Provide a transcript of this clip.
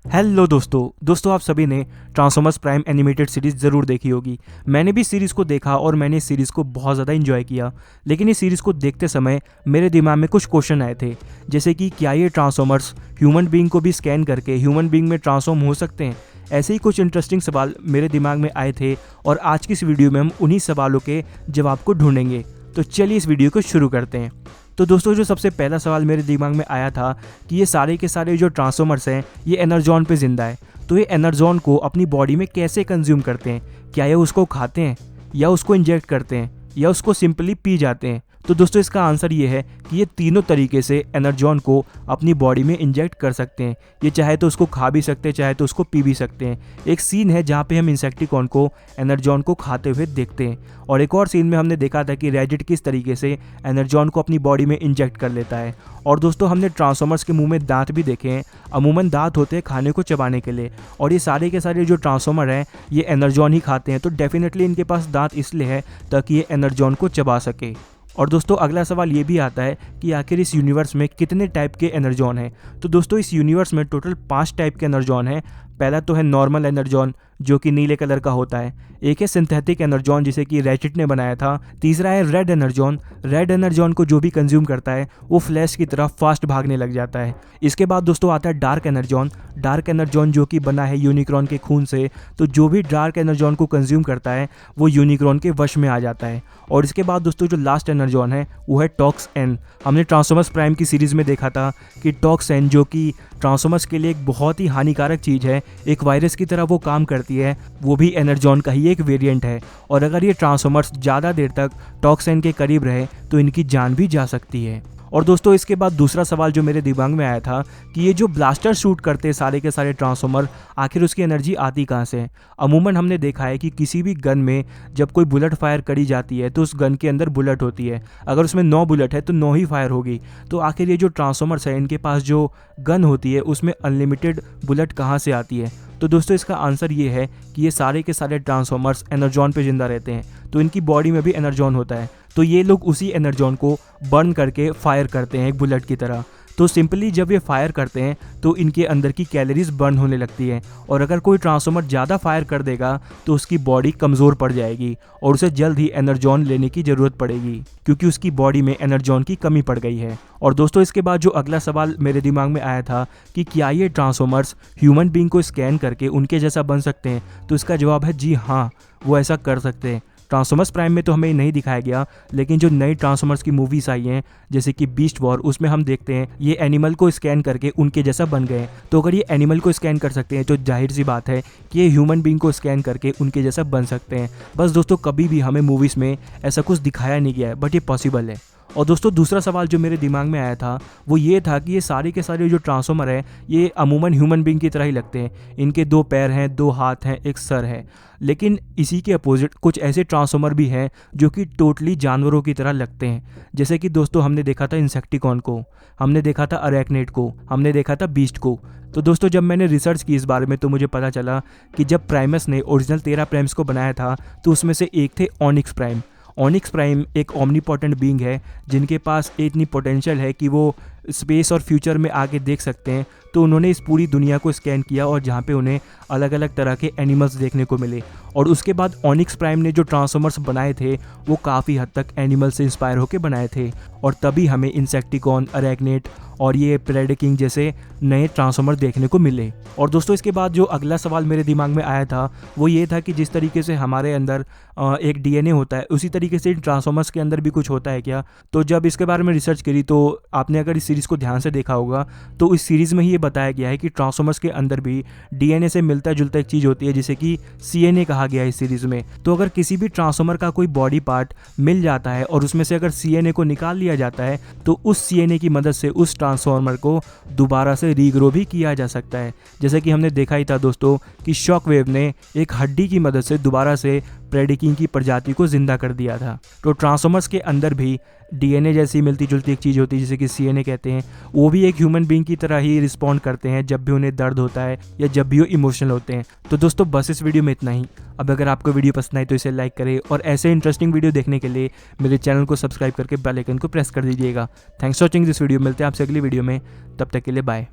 Hello दोस्तों आप सभी ने ट्रांसफॉर्मर्स प्राइम एनिमेटेड सीरीज़ ज़रूर देखी होगी। मैंने भी सीरीज़ को देखा और मैंने इस सीरीज़ को बहुत ज़्यादा एंजॉय किया। लेकिन इस सीरीज़ को देखते समय मेरे दिमाग में कुछ क्वेश्चन आए थे, जैसे कि क्या ये ट्रांसफॉर्मर्स ह्यूमन बीइंग को भी स्कैन करके ह्यूमन बीइंग में ट्रांसफॉर्म हो सकते हैं। ऐसे ही कुछ इंटरेस्टिंग सवाल मेरे दिमाग में आए थे और आज की इस वीडियो में हम उन्हीं सवालों के जवाब को ढूंढेंगे। तो चलिए इस वीडियो को शुरू करते हैं। तो दोस्तों जो सबसे पहला सवाल मेरे दिमाग में आया था कि ये सारे के सारे जो ट्रांसफॉर्मर्स हैं ये एनर्जॉन पे ज़िंदा है, तो ये एनर्जॉन को अपनी बॉडी में कैसे कंज्यूम करते हैं। क्या ये उसको खाते हैं या उसको इंजेक्ट करते हैं या उसको सिंपली पी जाते हैं। तो दोस्तों इसका आंसर ये है कि ये तीनों तरीके से एनर्जॉन को अपनी बॉडी में इंजेक्ट कर सकते हैं। ये चाहे तो उसको खा भी सकते हैं, चाहे तो उसको पी भी सकते हैं। एक सीन है जहाँ पे हम इंसेक्टिकॉन को एनर्जॉन को खाते हुए देखते हैं, और एक और सीन में हमने देखा था कि रैजिट किस तरीके से एनर्जॉन को अपनी बॉडी में इंजेक्ट कर लेता है। और दोस्तों हमने ट्रांसफॉर्मर्स के मुंह में दांत भी देखे हैं। अमूमन दांत होते हैं खाने को चबाने के लिए, और ये सारे के सारे जो ट्रांसफॉर्मर हैं ये एनर्जॉन ही खाते हैं। तो डेफिनेटली इनके पास दांत इसलिए है ताकि ये एनर्जॉन को चबा सके। और दोस्तों अगला सवाल ये भी आता है कि आखिर इस यूनिवर्स में कितने टाइप के एनर्जॉन हैं। तो दोस्तों इस यूनिवर्स में टोटल 5 टाइप के एनर्जॉन हैं। पहला तो है नॉर्मल एनर्जॉन जो कि नीले कलर का होता है। एक है सिंथेटिक एनर्जॉन जिसे कि रैचिट ने बनाया था। तीसरा है रेड एनर्जॉन। रेड एनर्जॉन को जो भी कंज्यूम करता है वो फ्लैश की तरफ फास्ट भागने लग जाता है। इसके बाद दोस्तों आता है डार्क एनर्जॉन। डार्क एनर्जॉन जो कि बना है यूनिक्रॉन के खून से, तो जो भी डार्क एनर्जॉन को कंज्यूम करता है वो यूनिक्रॉन के वश में आ जाता है। और इसके बाद दोस्तों जो लास्ट एनर्जॉन है वो है टॉक्स एन। हमने ट्रांसफॉर्मर्स प्राइम की सीरीज़ में देखा था कि टॉक्स एन जो कि ट्रांसफॉर्मर्स के लिए एक बहुत ही हानिकारक चीज़ है, एक वायरस की तरह वो काम करती है, वो भी एनर्जॉन का ही एक वेरिएंट है। और अगर ये ट्रांसफॉर्मर्स ज़्यादा देर तक टॉक्स एन के करीब रहे तो इनकी जान भी जा सकती है। और दोस्तों इसके बाद दूसरा सवाल जो मेरे दिमाग में आया था कि ये जो ब्लास्टर शूट करते हैं सारे के सारे ट्रांसफॉर्मर, आखिर उसकी एनर्जी आती कहाँ से। अमूमन हमने देखा है कि किसी भी गन में जब कोई बुलेट फायर करी जाती है तो उस गन के अंदर बुलेट होती है। अगर उसमें 9 बुलेट है तो 9 ही फायर होगी। तो आखिर ये जो ट्रांसफॉर्मर्स है इनके पास जो गन होती है उसमें अनलिमिटेड बुलेट कहाँ से आती है। तो दोस्तों इसका आंसर ये है कि ये सारे के सारे ट्रांसफॉर्मर्स एनर्जॉन पे जिंदा रहते हैं, तो इनकी बॉडी में भी एनर्जॉन होता है। तो ये लोग उसी एनर्जॉन को बर्न करके फायर करते हैं एक बुलेट की तरह। तो सिंपली जब ये फायर करते हैं तो इनके अंदर की कैलोरीज बर्न होने लगती है, और अगर कोई ट्रांसफॉर्मर ज़्यादा फायर कर देगा तो उसकी बॉडी कमज़ोर पड़ जाएगी और उसे जल्द ही एनर्जॉन लेने की ज़रूरत पड़ेगी, क्योंकि उसकी बॉडी में एनर्जॉन की कमी पड़ गई है। और दोस्तों इसके बाद जो अगला सवाल मेरे दिमाग में आया था कि क्या ये ट्रांसफॉर्मर्स ह्यूमन बीइंग को स्कैन करके उनके जैसा बन सकते हैं। तो इसका जवाब है जी हाँ, वो ऐसा कर सकते हैं। ट्रांसफॉर्मर्स प्राइम में तो हमें नहीं दिखाया गया, लेकिन जो नई ट्रांसफॉर्मर्स की मूवीज़ आई हैं जैसे कि बीस्ट वॉर, उसमें हम देखते हैं ये एनिमल को स्कैन करके उनके जैसा बन गए। तो अगर ये एनिमल को स्कैन कर सकते हैं तो जाहिर सी बात है कि ये ह्यूमन बीइंग को स्कैन करके उनके जैसा बन सकते हैं। बस दोस्तों कभी भी हमें मूवीज़ में ऐसा कुछ दिखाया नहीं गया है, बट ये पॉसिबल है। और दोस्तों दूसरा सवाल जो मेरे दिमाग में आया था वो ये था कि ये सारे के सारे जो ट्रांसफॉर्मर हैं ये अमूमन ह्यूमन बीइंग की तरह ही लगते हैं। इनके 2 पैर हैं, 2 हाथ हैं, एक सर है। लेकिन इसी के अपोजिट कुछ ऐसे ट्रांसफॉर्मर भी हैं जो कि टोटली जानवरों की तरह लगते हैं। जैसे कि दोस्तों हमने देखा था इंसेक्टिकॉन को, हमने देखा था अरैक्नेड को, हमने देखा था बीस्ट को। तो दोस्तों जब मैंने रिसर्च की इस बारे में तो मुझे पता चला कि जब प्राइमस ने ओरिजिनल 13 प्राइम्स को बनाया था तो उसमें से एक थे ऑनिक्स प्राइम। ऑनिक्स प्राइम एक ओमनीपोटेंट बीइंग है जिनके पास इतनी पोटेंशियल है कि वो स्पेस और फ्यूचर में आगे देख सकते हैं। तो उन्होंने इस पूरी दुनिया को स्कैन किया और जहाँ पे उन्हें अलग अलग तरह के एनिमल्स देखने को मिले। और उसके बाद ऑनिक्स प्राइम ने जो ट्रांसफॉर्मर्स बनाए थे वो काफ़ी हद तक एनिमल से इंस्पायर होकर बनाए थे, और तभी हमें इंसेक्टिकॉन, अरैक्नेड और ये प्रेडेकिंग जैसे नए ट्रांसफॉर्मर देखने को मिले। और दोस्तों इसके बाद जो अगला सवाल मेरे दिमाग में आया था वो ये था कि जिस तरीके से हमारे अंदर एक डीएनए होता है उसी तरीके से ट्रांसफॉर्मर्स के अंदर भी कुछ होता है क्या। तो जब इसके बारे में रिसर्च करी तो आपने अगर इस सीरीज़ को ध्यान से देखा होगा तो इस सीरीज़ में ही ये बताया गया है कि ट्रांसफॉर्मर्स के अंदर भी डीएनए से मिलता जुलता एक चीज़ होती है जिसे कि सीएनए कहा गया है इस सीरीज़ में। तो अगर किसी भी ट्रांसफॉर्मर का कोई बॉडी पार्ट मिल जाता है और उसमें से अगर सीएनए को निकाल लिया जाता है तो उस सीएनए की मदद से उस ट्रांसफॉर्मर को दोबारा से रीग्रो भी किया जा सकता है। जैसे कि हमने देखा ही था दोस्तों कि शॉकवेव ने एक हड्डी की मदद से दोबारा से प्रेडिकिंग की प्रजाति को जिंदा कर दिया था। तो ट्रांसफॉर्मर्स के अंदर भी डीएनए जैसी मिलती जुलती एक चीज़ होती है जिसे कि सीएनए कहते हैं। वो भी एक ह्यूमन बीइंग की तरह ही रिस्पॉन्ड करते हैं जब भी उन्हें दर्द होता है या जब भी वो इमोशनल होते हैं। तो दोस्तों बस इस वीडियो में इतना ही। अब अगर आपको वीडियो पसंद आए तो इसे लाइक करें, और ऐसे इंटरेस्टिंग वीडियो देखने के लिए मेरे चैनल को सब्सक्राइब करके बेल आइकन को प्रेस कर दीजिएगा। Thanks for watching this video. मिलते हैं आपसे अगली वीडियो में, तब तक के लिए बाय।